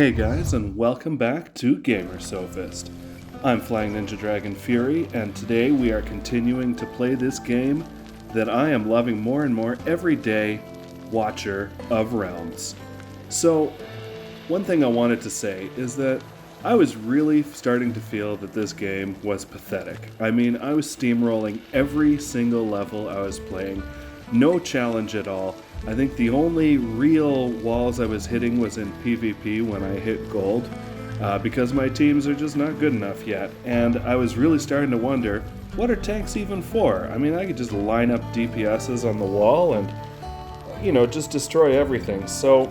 Hey guys, and welcome back to Gamer Sophist. I'm Flying Ninja Dragon Fury, and today we are continuing to play this game that I am loving more and more every day, Watcher of Realms. So, one thing I wanted to say is that I was really starting to feel that this game was pathetic. I mean, I was steamrolling every single level I was playing, no challenge at all. I think the only real walls I was hitting was in PvP when I hit gold, because my teams are just not good enough yet, and I was really starting to wonder, what are tanks even for? I mean, I could just line up DPSs on the wall and, just destroy everything. So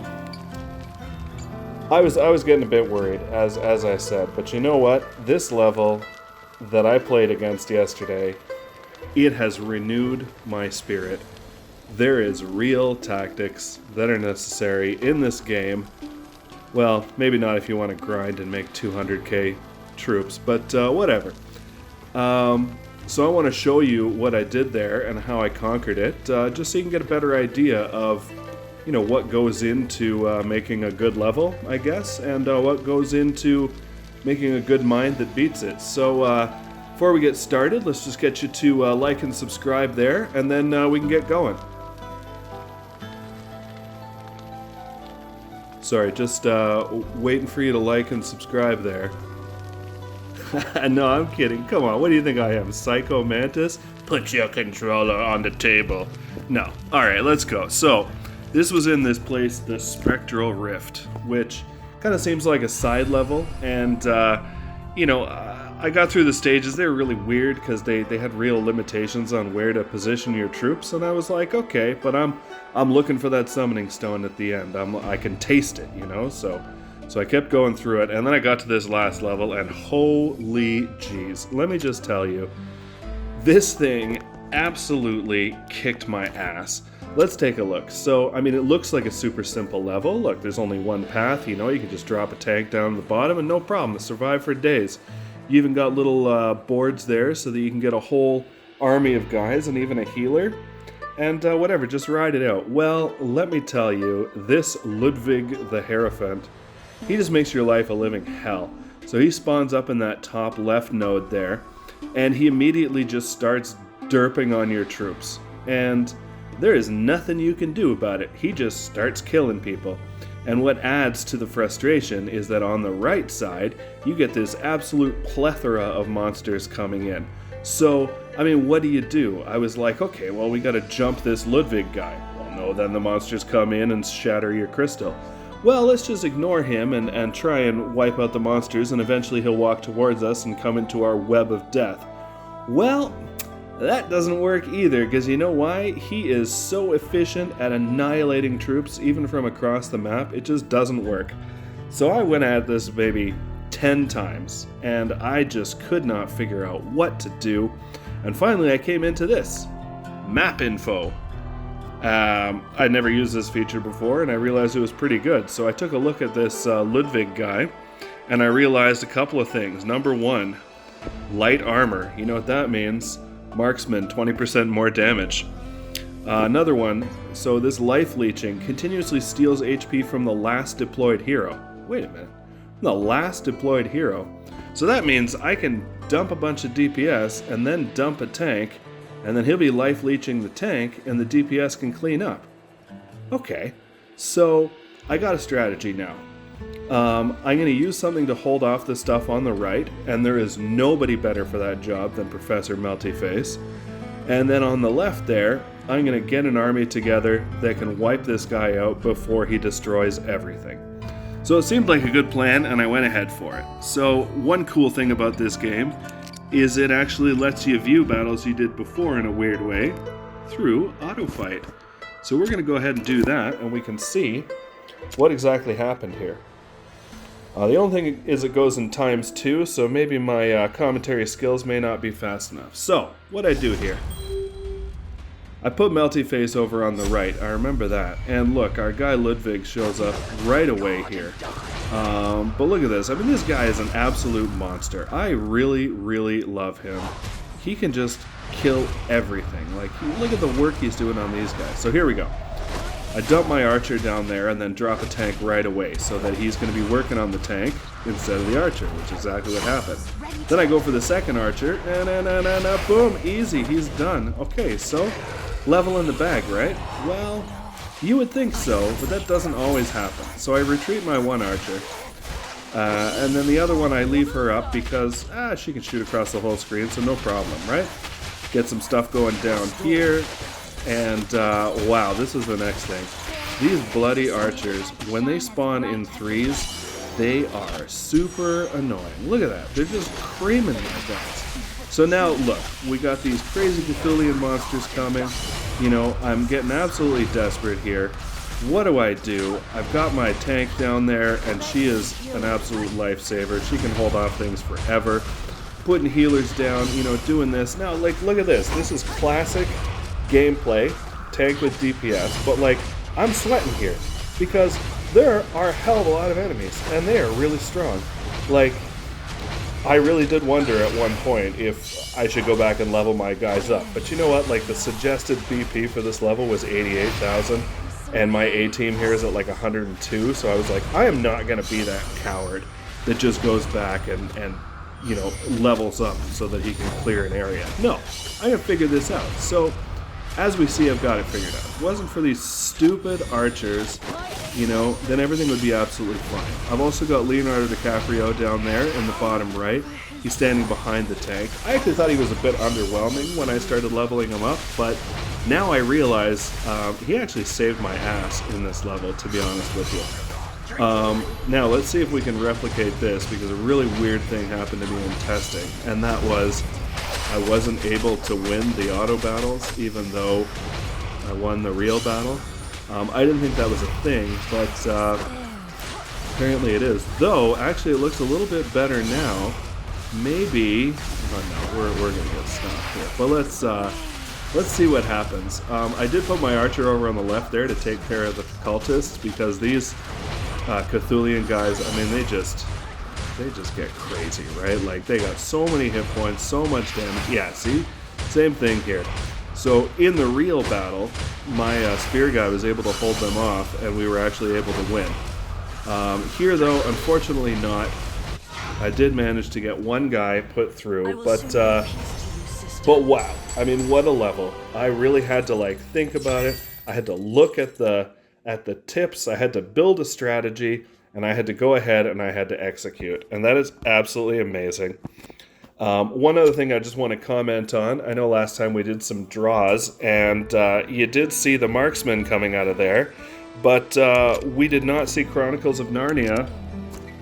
I was getting a bit worried, as I said, but you know what? This level that I played against yesterday, it has renewed my spirit. There is real tactics that are necessary in this game. Well, maybe not if you want to grind and make 200k troops, but whatever. So I want to show you what I did there and how I conquered it, just so you can get a better idea of, what goes into making a good level, I guess, and what goes into making a good mind that beats it. So before we get started, let's just get you to like and subscribe there, and then we can get going. Sorry, just waiting for you to like and subscribe there. No, I'm kidding. Come on, what do you think I am, Psycho Mantis? Put your controller on the table. No. Alright, let's go. So, this was in this place, the Spectral Rift, which kind of seems like a side level, and, I got through the stages. They were really weird because they had real limitations on where to position your troops, and I was like, okay, but I'm looking for that summoning stone at the end. I can taste it, so I kept going through it, and then I got to this last level, and holy jeez, let me just tell you, this thing absolutely kicked my ass. Let's take a look. So, I mean, it looks like a super simple level. Look, there's only one path, you can just drop a tank down the bottom, and no problem, survive for days. You even got little boards there so that you can get a whole army of guys and even a healer. And whatever, just ride it out. Well, let me tell you, this Ludwig the Hierophant, he just makes your life a living hell. So he spawns up in that top left node there, and he immediately just starts derping on your troops. And there is nothing you can do about it. He just starts killing people. And what adds to the frustration is that on the right side, you get this absolute plethora of monsters coming in. So, I mean, what do? I was like, okay, well, we gotta jump this Ludwig guy. Well, no, then the monsters come in and shatter your crystal. Well, let's just ignore him and try and wipe out the monsters, and eventually he'll walk towards us and come into our web of death. Well, that doesn't work either, because you know why? He is so efficient at annihilating troops, even from across the map, it just doesn't work. So I went at this baby 10 times, and I just could not figure out what to do. And finally I came into this, map info. I'd never used this feature before, and I realized it was pretty good. So I took a look at this Ludwig guy, and I realized a couple of things. Number one, light armor. You know what that means? Marksman, 20% more damage. Another one, so this life leeching continuously steals HP from the last deployed hero. Wait a minute, the last deployed hero? So that means I can dump a bunch of DPS and then dump a tank, and then he'll be life leeching the tank and the DPS can clean up. Okay, so I got a strategy now. I'm going to use something to hold off the stuff on the right, and there is nobody better for that job than Professor Meltyface. And then on the left there, I'm going to get an army together that can wipe this guy out before he destroys everything. So it seemed like a good plan, and I went ahead for it. So one cool thing about this game is it actually lets you view battles you did before in a weird way through autofight. So we're going to go ahead and do that, and we can see what exactly happened here. The only thing is it goes in ×2, so maybe my commentary skills may not be fast enough. So, what I do here, I put Meltyface over on the right, I remember that. And look, our guy Ludwig shows up right away here. But look at this, I mean, this guy is an absolute monster. I really, really love him. He can just kill everything. Like, look at the work he's doing on these guys. So here we go. I dump my archer down there and then drop a tank right away so that he's going to be working on the tank instead of the archer, which is exactly what happened. Then I go for the second archer, and boom, easy, he's done. Okay, so level in the bag, right? Well, you would think so, but that doesn't always happen. So I retreat my one archer, and then the other one I leave her up because she can shoot across the whole screen, so no problem, right? Get some stuff going down here. And wow, this is the next thing. These bloody archers, when they spawn in threes, they are super annoying. Look at that. They're just creaming my guys. So now, look, we got these crazy Cthulian monsters coming. You know, I'm getting absolutely desperate here. What do? I've got my tank down there, and she is an absolute lifesaver. She can hold off things forever. Putting healers down, you know, doing this. Now, like, look at this. This is classic gameplay, tank with DPS, but like, I'm sweating here because there are a hell of a lot of enemies and they are really strong. Like, I really did wonder at one point if I should go back and level my guys up, but you know what, like the suggested BP for this level was 88,000 and my A team here is at like 102, so I was like, I am not going to be that coward that just goes back and you know, levels up so that he can clear an area. No, I'm going to figure this out. So as we see, I've got it figured out. If it wasn't for these stupid archers, you know, then everything would be absolutely fine. I've also got Leonardo DiCaprio down there in the bottom right. He's standing behind the tank. I actually thought he was a bit underwhelming when I started leveling him up, but now I realize he actually saved my ass in this level, to be honest with you. Now, let's see if we can replicate this, because a really weird thing happened to me in testing, and that was I wasn't able to win the auto battles, even though I won the real battle. I didn't think that was a thing, but apparently it is. Though, actually, it looks a little bit better now. Maybe... Oh no, we're gonna get stopped here. But let's see what happens. I did put my archer over on the left there to take care of the cultists, because these Cthulian guys, I mean, they just get crazy, right? Like, they got so many hit points, so much damage. Yeah, see? Same thing here. So, in the real battle, my spear guy was able to hold them off, and we were actually able to win. Here, though, unfortunately not. I did manage to get one guy put through, but wow. I mean, what a level. I really had to, like, think about it. I had to look at the tips. I had to build a strategy. And I had to go ahead and I had to execute. And that is absolutely amazing. One other thing I just want to comment on. I know last time we did some draws, and you did see the marksman coming out of there. But we did not see Chronicles of Narnia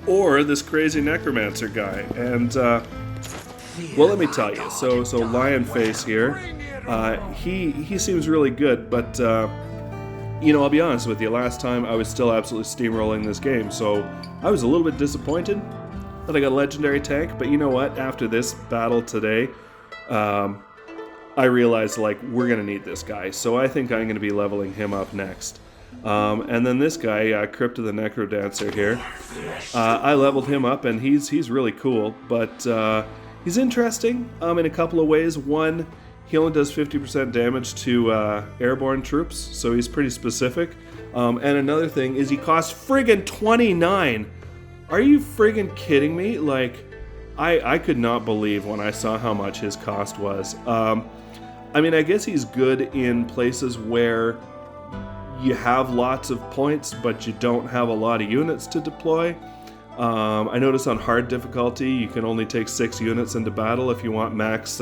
or this crazy necromancer guy. And, well, let me tell you. So Lion Face here, he seems really good, but... you know, I'll be honest with you, last time I was still absolutely steamrolling this game, so I was a little bit disappointed that I got a legendary tank, but you know what, after this battle today, I realized, like, we're going to need this guy, so I think I'm going to be leveling him up next. And then this guy, Crypto the Necrodancer here, I leveled him up, and he's really cool, but he's interesting in a couple of ways. One, he only does 50% damage to airborne troops, so he's pretty specific. And another thing is he costs friggin' 29! Are you friggin' kidding me? Like, I could not believe when I saw how much his cost was. I mean, I guess he's good in places where you have lots of points, but you don't have a lot of units to deploy. I noticed on hard difficulty, you can only take 6 units into battle if you want max...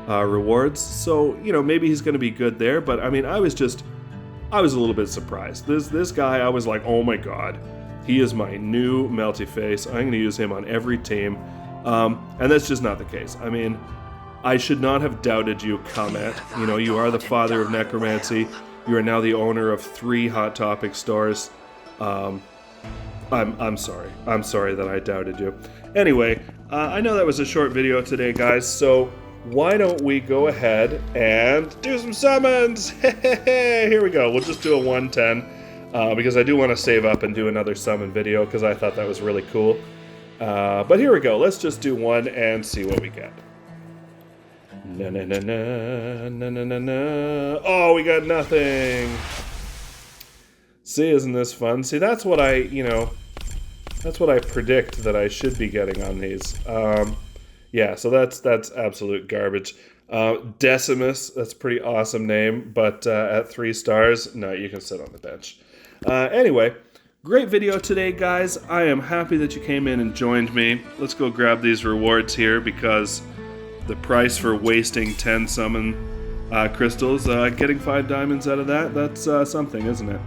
rewards, so you know, maybe he's going to be good there, but I mean, I was a little bit surprised. This guy, I was like, oh my god, he is my new melty face. I'm going to use him on every team, and that's just not the case. I mean, I should not have doubted you, Comet. You know, you are the father of necromancy. You are now the owner of 3 Hot Topic stores. I'm sorry. I'm sorry that I doubted you. Anyway, I know that was a short video today, guys, so why don't we go ahead and do some summons? Here we go. We'll just do a 110 because I do want to save up and do another summon video because I thought that was really cool. But here we go. Let's just do one and see what we get. Na na na na na na na na. Oh, we got nothing. See, isn't this fun? See, that's what I, that's what I predict that I should be getting on these. Yeah, so that's absolute garbage. Decimus, that's a pretty awesome name, but at 3 stars, no, you can sit on the bench. Anyway, great video today, guys. I am happy that you came in and joined me. Let's go grab these rewards here, because the price for wasting 10 summon crystals, getting 5 diamonds out of that's something, isn't it?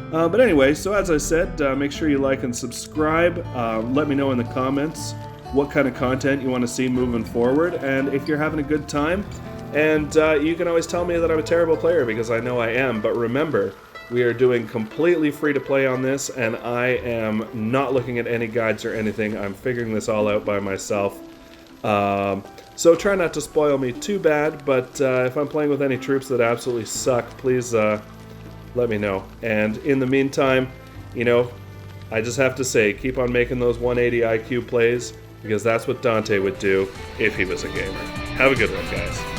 But anyway, so as I said, make sure you like and subscribe. Let me know in the comments what kind of content you want to see moving forward, and if you're having a good time. And you can always tell me that I'm a terrible player, because I know I am. But remember, we are doing completely free to play on this, and I am not looking at any guides or anything. I'm figuring this all out by myself. So try not to spoil me too bad, but if I'm playing with any troops that absolutely suck, please let me know. And in the meantime, I just have to say, keep on making those 180 IQ plays, because that's what Dante would do if he was a gamer. Have a good one, guys.